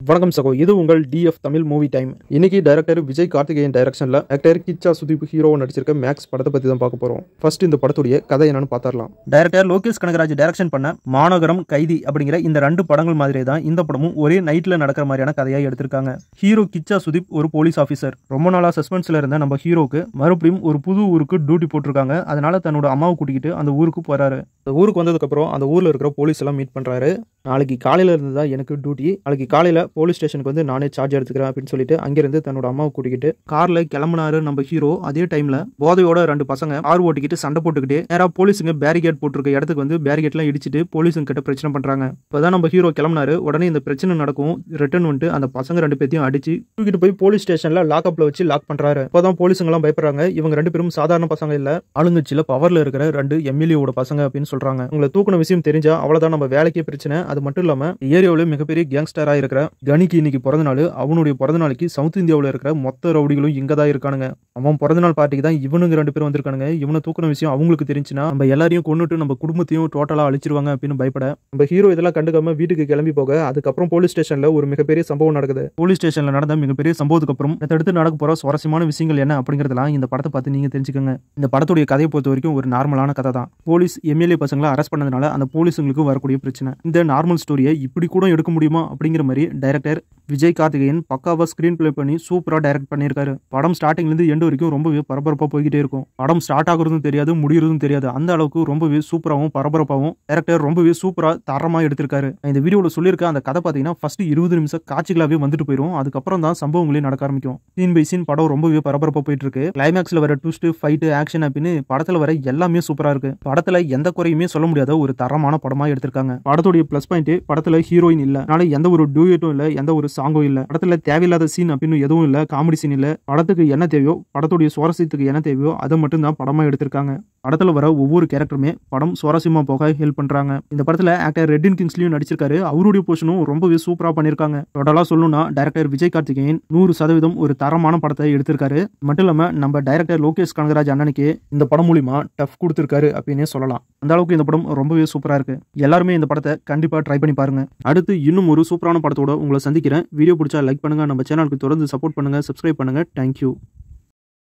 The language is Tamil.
வணக்கம் சகோ, இது உங்கள் டிஎஃப் தமிழ் மூவி டைம். இன்னைக்கு டைரக்டர் விஜய் கார்த்திகேயன் டைரக்ஷன்ல ஆக்டர் கிச்சா சுதீப் ஹீரோவா நடிச்சிருக்க மேக்ஸ் படத்தை பத்தி தான் பார்க்க போறோம். ஃபர்ஸ்ட் இந்த படத்துடைய கதை என்னன்னு பார்த்தரலாம். டைரக்டர் லோகேஷ் கனகராஜ் டைரக்ஷன் பண்ண மாநகரம், கைதி அப்படிங்கிற இந்த ரெண்டு படங்கள் மாதிரியே தான் இந்த படமும் ஒரே நைட்ல நடக்கிற மாதிரியான கதையா எடுத்திருக்காங்க. ஹீரோ கிச்சா சுதீப் ஒரு போலீஸ் ஆஃபீஸர். ரொம்ப நாளா சஸ்பென்ஸ்ல இருந்த நம்ம ஹீரோக்கு மறுபடியும் ஒரு புது ஊருக்கு டியூட்டி போட்டிருக்காங்க. அதனால தன்னோட அம்மாவை கூட்டிக்கிட்டு அந்த ஊருக்கு போறாரு. அந்த ஊருக்கு வந்ததுக்கு அப்புறம் அந்த ஊர்ல இருக்கிற போலீஸ் எல்லாம் மீட் பண்றாரு. நாளைக்கு காலையில இருந்து தான் எனக்கு டியூட்டி. நாளைக்கு காலையில போலீஸ் ஸ்டேஷனுக்கு வந்து நானே சார்ஜ் எடுத்துக்கிறேன் அப்படின்னு சொல்லிட்டு அங்கிருந்து தன்னோட அம்மாவை கூட்டிக்கிட்டு கார்ல கிளம்பினாரு நம்ம ஹீரோ. அதே டைம்ல போதையோட ரெண்டு பசங்க கார் ஓட்டிக்கிட்டு சண்டை போட்டுக்கிட்டு நேரா போலீஸுங்க பேரிகேட் போட்டிருக்க இடத்துக்கு வந்து பேரிகேட்லாம் இடிச்சிட்டு போலீஸுங்க கிட்ட பிரச்சனை பண்றாங்க. இப்பதான் நம்ம ஹீரோ கிளம்பினாரு. உடனே இந்த பிரச்சனை நடக்கும். ரிட்டர்ன் வந்துட்டு அந்த பசங்க ரெண்டு பேத்தையும் அடிச்சு தூக்கிட்டு போய் போலீஸ் ஸ்டேஷன்ல லாக்அப்ல வச்சு லாக் பண்றாரு. இப்பதான் போலீஸுங்க எல்லாம் பயப்படுறாங்க. இவங்க ரெண்டு பேரும் சாதாரண பசங்க இல்ல, ஆளுங்கட்சியில பவர்ல இருக்கிற ரெண்டு எம்எல்ஏவோட பசங்க அப்படின்னு சொல்றாங்க. உங்களை தூக்குன விஷயம் தெரிஞ்சா அவ்வளவுதான், நம்ம வேலைக்கே பிரச்சனை. அது மட்டும் இல்லாம ஏரியாவில் மிகப்பெரிய கேங்ஸ்டரா இருக்கிற கனிக்கு இன்னைக்கு பிறந்த நாள். அவனுடைய பிறந்த நாளைக்கு சவுத் இந்தியாவில் இருக்கிற மொத்த ரவுடிகளும் இங்க தான் இருக்கானுங்க. அவன் பிறந்த நாள் பார்ட்டிக்கு தான் இவனுங்க ரெண்டு பேரும் வந்திருக்கானுங்க. இவனை தூக்குன விஷயம் அவங்களுக்கு தெரிஞ்சுன்னா நம்ம எல்லாரையும் கொண்டுட்டு நம்ம குடும்பத்தையும் டோட்டலா அழிச்சிருவாங்க அப்படின்னு பயப்பட நம்ம ஹீரோ இதெல்லாம் கண்டுக்காம வீட்டுக்கு கிளம்பி போக, அதுக்கப்புறம் போலீஸ் ஸ்டேஷன்ல ஒரு மிகப்பெரிய சம்பவம் நடக்குது. போலீஸ் ஸ்டேஷன்ல நடந்த மிகப்பெரிய சம்பவத்துக்கு அப்புறம் அடுத்து நடக்க போற சுவாரஸ்யமான விஷயங்கள் என்ன அப்படிங்கறதெல்லாம் இந்த படத்தை பார்த்து நீங்க தெரிஞ்சுக்கோங்க. இந்த படத்துடைய கதையை பொறுத்த வரைக்கும் ஒரு நார்மலான கதை தான். போலீஸ் எம்எல்ஏ பசங்களை அரெஸ்ட் பண்ணதுனால அந்த போலீஸுங்களுக்கு வரக்கூடிய பிரச்சனை. இந்த நார்மல் ஸ்டோரியை இப்படி கூட எடுக்க முடியுமா அப்படிங்கிற மாதிரி டைரக்டர் விஜய் கார்த்திகேயன் பக்காவா ஸ்கிரீன் பிளே பண்ணி சூப்பரா டைரக்ட் பண்ணியிருக்காரு. படம் ஸ்டார்டிங்ல இருந்து எண்டு வரைக்கும் ரொம்பவே பரபரப்பா போய்கிட்டே இருக்கும். படம் ஸ்டார்ட் ஆகுறதும் தெரியாது, முடியறதும் தெரியாது. அந்த அளவுக்கு ரொம்பவே சூப்பராகவும் பரபரப்பாகவும் டைரக்டர் ரொம்பவே சூப்பரா தரமா எடுத்திருக்காரு. இந்த வீடியோல சொல்லியிருக்க அந்த கதை பாத்தீங்கன்னா ஃபர்ஸ்ட் 20 நிமிஷம் காட்சிகளாவே வந்துட்டு போயிடும். அதுக்கப்புறம் தான் சம்பவங்களே நடக்க ஆரம்பிக்கும். சீன் பை சீன் படம் ரொம்பவே பரபரப்பா போயிட்டு இருக்கு. கிளைமேக்ஸ்ல வர ட்விஸ்ட், ஃபைட், ஆக்ஷன் அப்படின்னு படத்துல வர எல்லாமே சூப்பரா இருக்கு. படத்துல எந்த குறையுமே சொல்ல முடியாத ஒரு தரமான படமா எடுத்திருக்காங்க. படத்துடைய பிளஸ் பாயிண்ட், படத்துல ஹீரோயின் இல்ல, அதனால எந்த ஒரு டூயட்டும் இல்ல, எந்த ஒரு சாங்கும் இல்ல. படத்துல தேவையில்லாத சீன் அப்படின்னு எதுவும் இல்ல, காமெடி சீன் இல்ல. படத்துக்கு என்ன தேவையோ, படத்துடைய சுவாரஸ்யத்துக்கு என்ன தேவையோ அதை மட்டும் தான் படமா எடுத்திருக்காங்க. படத்துல வர ஒவ்வொரு கேரக்டருமே படம் சுவாரஸ்யமா போக ஹெல்ப் பண்றாங்க. இந்த படத்துல ஆக்டர் ரெட்டின் கிங்ஸ்லியும் நடிச்சிருக்காரு. அவருடைய போர்ஷனும் ரொம்பவே சூப்பரா பண்ணிருக்காங்க. டோட்டலா சொல்லணும்னா டைரக்டர் விஜய் கார்த்திகேயன் 100% ஒரு தரமான படத்தை எடுத்திருக்காரு. மட்டும் இல்லாம நம்ம டைரக்டர் லோகேஷ் கனகராஜ் அண்ணனுக்கு இந்த படம் மூலியமா டஃப் கொடுத்திருக்காரு அப்படின்னே சொல்லலாம். அந்த அளவுக்கு இந்த படம் ரொம்பவே சூப்பரா இருக்கு. எல்லாருமே இந்த படத்தை கண்டிப்பா ட்ரை பண்ணி பாருங்க. அடுத்து இன்னும் ஒரு சூப்பரான படத்தோட உங்களை சந்திக்கிறேன். வீடியோ பிடிச்சா லைக் பண்ணுங்க, நம்ம சேனலுக்கு தொடர்ந்து சப்போர்ட் பண்ணுங்க, சப்ஸ்கிரைப் பண்ணுங்க. தேங்க்யூ.